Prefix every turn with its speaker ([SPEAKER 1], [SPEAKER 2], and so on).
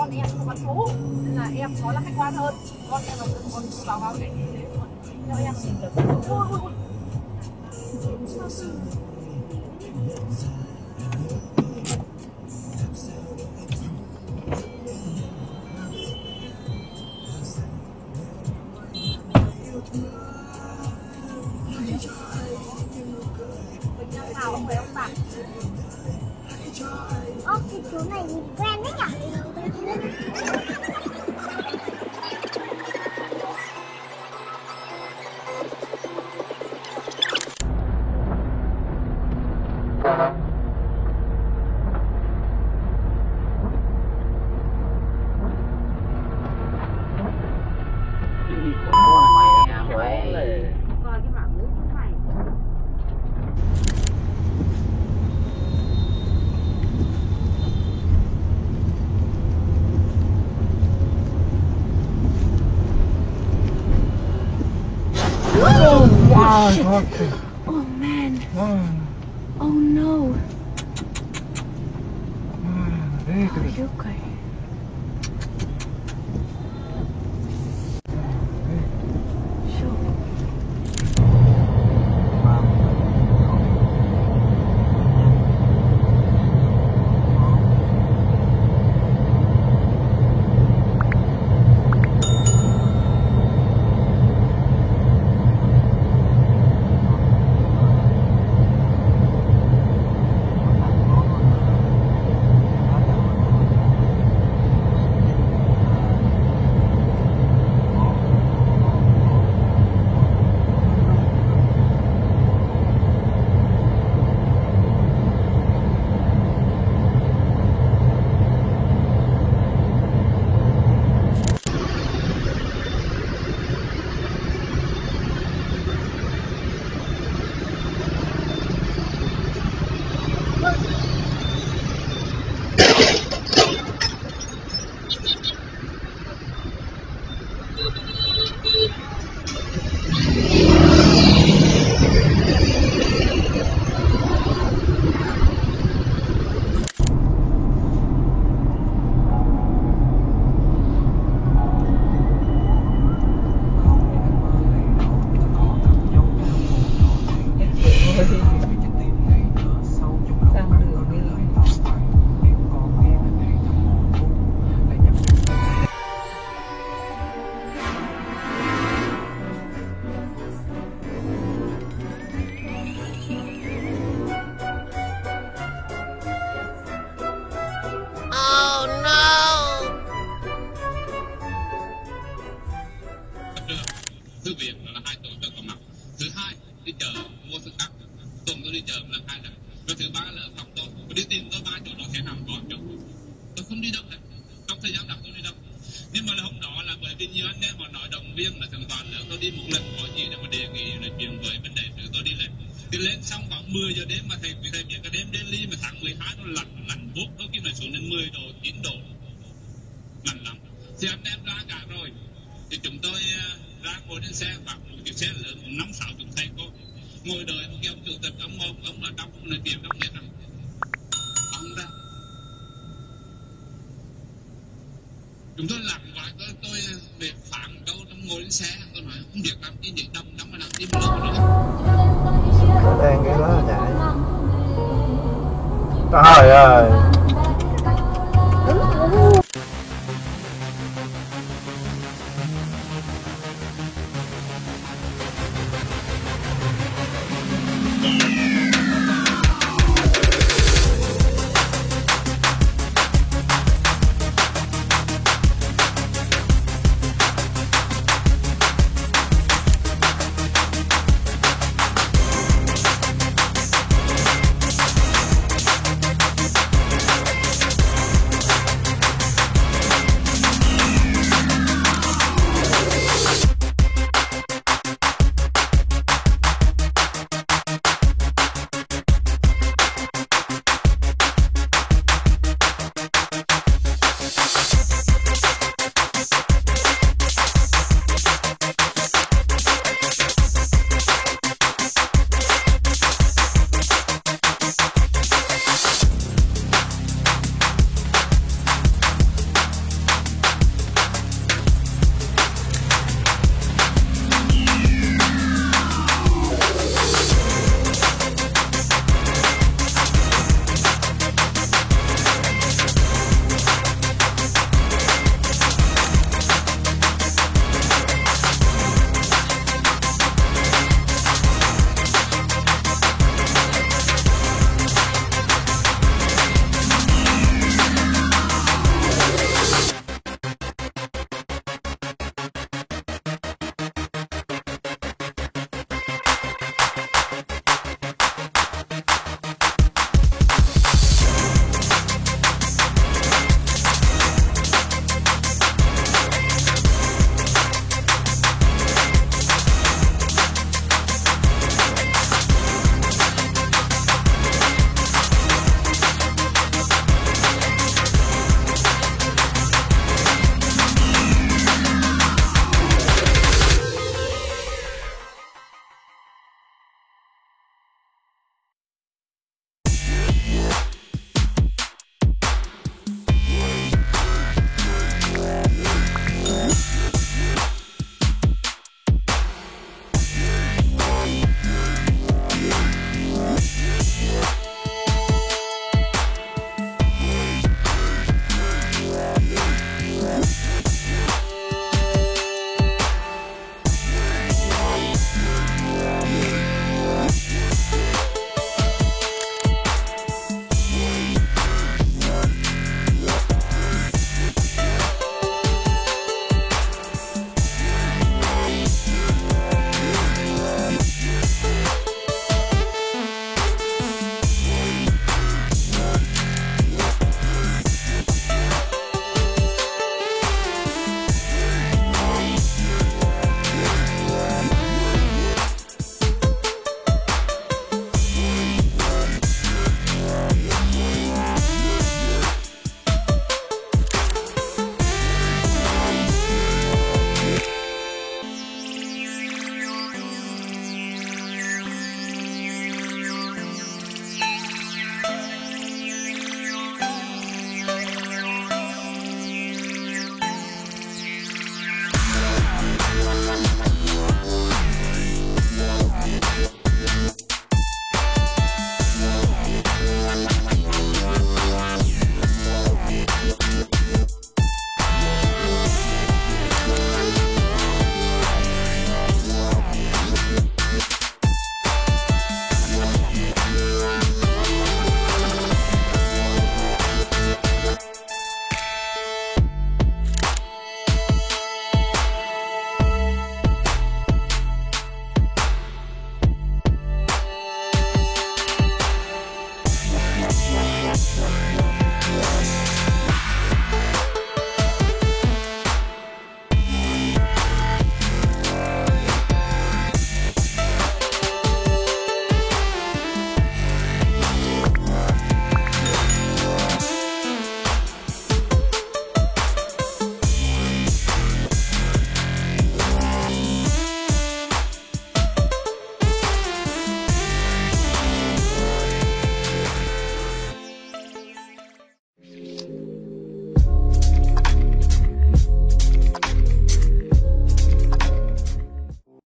[SPEAKER 1] con em không bán số nên là em nói là khách quan hơn. Con em là con báo cáo để như thế mà theo em thì là ôi. Nào ông phải ông bạn.
[SPEAKER 2] Ơ, cái chú này nhìn quen đấy nhỉ?
[SPEAKER 1] Coi cái bảng mũ của mày.
[SPEAKER 3] Oh man. Oh no. Are you okay? Sure.
[SPEAKER 4] Thứ việc là 2 tuần cho có mặt. Thứ hai đi chợ mua thức ăn, tuần tôi đi chợ lần 2 lần. Và thứ ba là ở phòng tôi đi tìm tôi 3 chỗ đó sẽ nằm gọn chỗ. Tôi không đi đâu hết. Trong thời gian đó tôi đi đâu. Nhưng mà là hôm đó là bởi vì nhiều anh em họ nói động viên là thường toàn nữa tôi đi một lần có gì để mà đề nghị là chuyện với vấn đề thứ tôi đi lên. Đi lên xong khoảng 10 giờ đêm mà thầy biết cái đêm Delhi mà tháng 12 nó lạnh buốt, đôi khi là xuống đến 10 độ, 9 độ. Lạnh lắm. Thì anh em ra cả rồi. Thì chúng tôi ra ngồi trên xe và một chiếc xe lớn 5-6 thầy cô ngồi đợi một cái ông chủ tịch, ông ở trong nói chuyện trong hết rồi ông ra chúng tôi lặng vài tôi về phản câu trong ngồi trên xe tôi nói không biết làm gì để đâm mà làm gì mà lâu nữa
[SPEAKER 5] nó đang cái đó là chạy trời ơi.
[SPEAKER 2] Yeah.